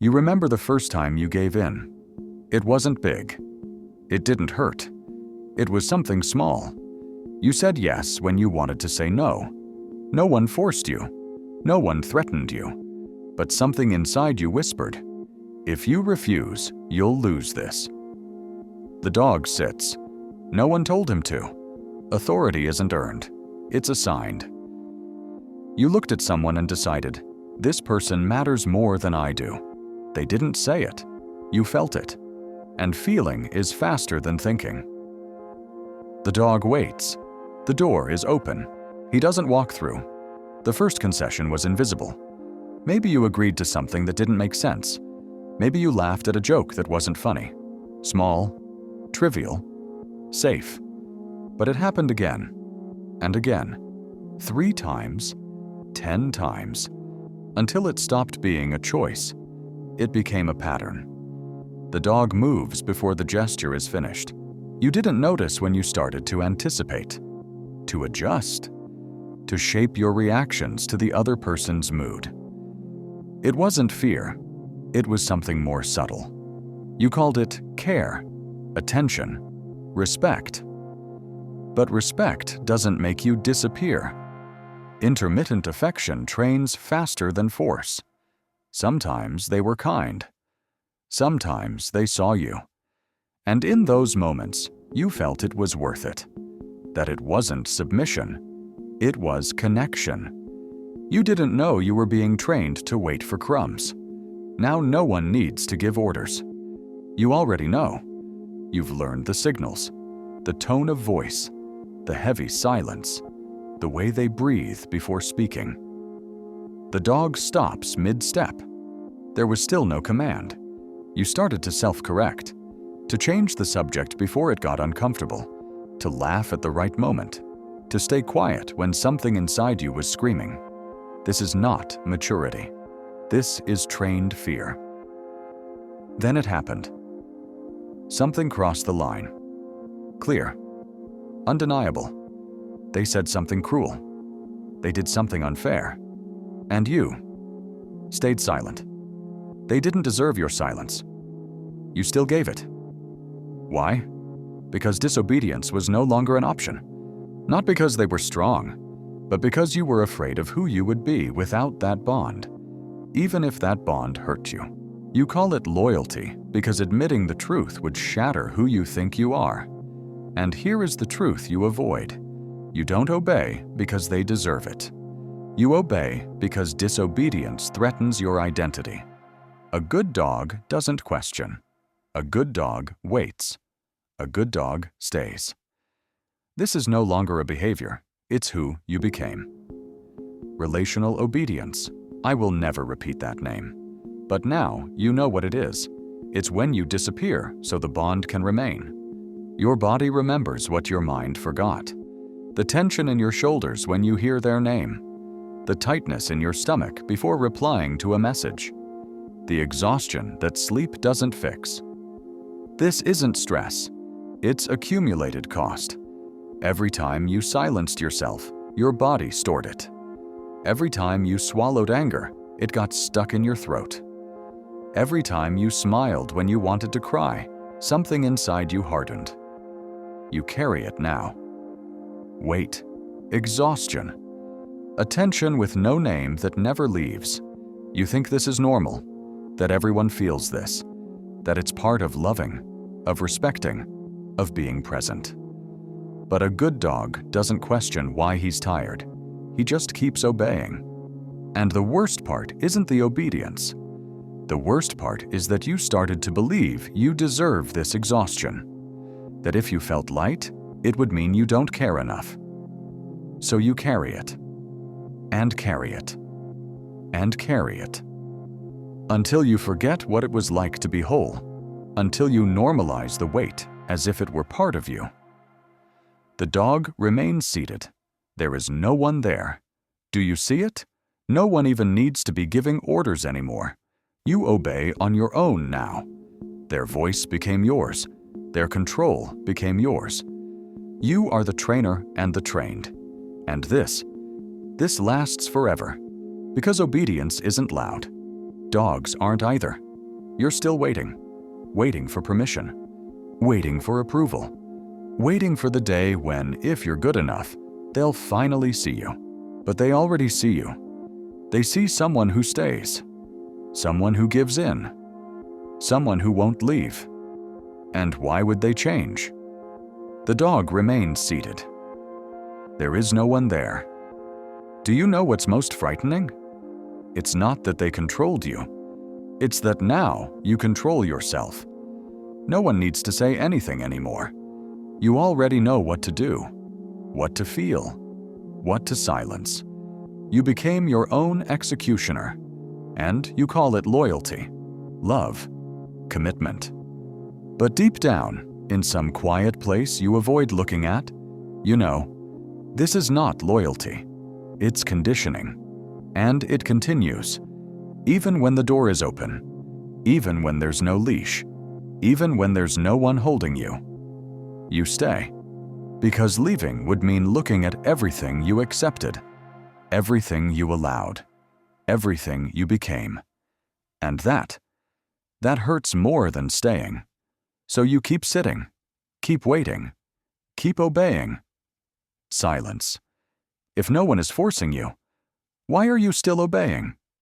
You remember the first time you gave in. It wasn't big. It didn't hurt. It was something small. You said yes when you wanted to say no. No one forced you. No one threatened you. But something inside you whispered, if you refuse, you'll lose this. The dog sits. No one told him to. Authority isn't earned. It's assigned. You looked at someone and decided, this person matters more than I do. They didn't say it. You felt it. And feeling is faster than thinking. The dog waits. The door is open. He doesn't walk through. The first concession was invisible. Maybe you agreed to something that didn't make sense. Maybe you laughed at a joke that wasn't funny. Small, trivial, safe. But it happened again and again. 3 times, 10 times, until it stopped being a choice. It became a pattern. The dog moves before the gesture is finished. You didn't notice when you started to anticipate, to adjust, to shape your reactions to the other person's mood. It wasn't fear. It was something more subtle. You called it care, attention, respect. But respect doesn't make you disappear. Intermittent affection trains faster than force. Sometimes they were kind. Sometimes they saw you. And in those moments, you felt it was worth it. That it wasn't submission. It was connection. You didn't know you were being trained to wait for crumbs. Now no one needs to give orders. You already know. You've learned the signals, the tone of voice, the heavy silence, the way they breathe before speaking. The dog stops mid-step. There was still no command. You started to self-correct, to change the subject before it got uncomfortable, to laugh at the right moment, to stay quiet when something inside you was screaming. This is not maturity. This is trained fear. Then it happened. Something crossed the line. Clear. Undeniable. They said something cruel. They did something unfair. And you stayed silent. They didn't deserve your silence. You still gave it. Why? Because disobedience was no longer an option. Not because they were strong, but because you were afraid of who you would be without that bond, even if that bond hurt you. You call it loyalty because admitting the truth would shatter who you think you are. And here is the truth you avoid. You don't obey because they deserve it. You obey because disobedience threatens your identity. A good dog doesn't question. A good dog waits. A good dog stays. This is no longer a behavior. It's who you became. Relational obedience. I will never repeat that name. But now you know what it is. It's when you disappear so the bond can remain. Your body remembers what your mind forgot. The tension in your shoulders when you hear their name. The tightness in your stomach before replying to a message. The exhaustion that sleep doesn't fix. This isn't stress. It's accumulated cost. Every time you silenced yourself, your body stored it. Every time you swallowed anger, it got stuck in your throat. Every time you smiled when you wanted to cry, something inside you hardened. You carry it now. Weight, exhaustion, a tension with no name that never leaves. You think this is normal, that everyone feels this, that it's part of loving, of respecting, of being present. But a good dog doesn't question why he's tired. He just keeps obeying. And the worst part isn't the obedience. The worst part is that you started to believe you deserve this exhaustion. That if you felt light, it would mean you don't care enough. So you carry it, and carry it, and carry it, until you forget what it was like to be whole, until you normalize the weight as if it were part of you. The dog remains seated. There is no one there. Do you see it? No one even needs to be giving orders anymore. You obey on your own now. Their voice became yours. Their control became yours. You are the trainer and the trained. And this lasts forever. Because obedience isn't loud. Dogs aren't either. You're still waiting. Waiting for permission. Waiting for approval. Waiting for the day when, if you're good enough, they'll finally see you. But they already see you. They see someone who stays. Someone who gives in. Someone who won't leave. And why would they change? The dog remains seated. There is no one there. Do you know what's most frightening? It's not that they controlled you. It's that now you control yourself. No one needs to say anything anymore. You already know what to do, what to feel, what to silence. You became your own executioner, and you call it loyalty, love, commitment. But deep down, in some quiet place you avoid looking at, you know, this is not loyalty. It's conditioning. And it continues, even when the door is open, even when there's no leash, even when there's no one holding you. You stay, because leaving would mean looking at everything you accepted, everything you allowed, everything you became. And that hurts more than staying. So you keep sitting, keep waiting, keep obeying. Silence. If no one is forcing you, why are you still obeying?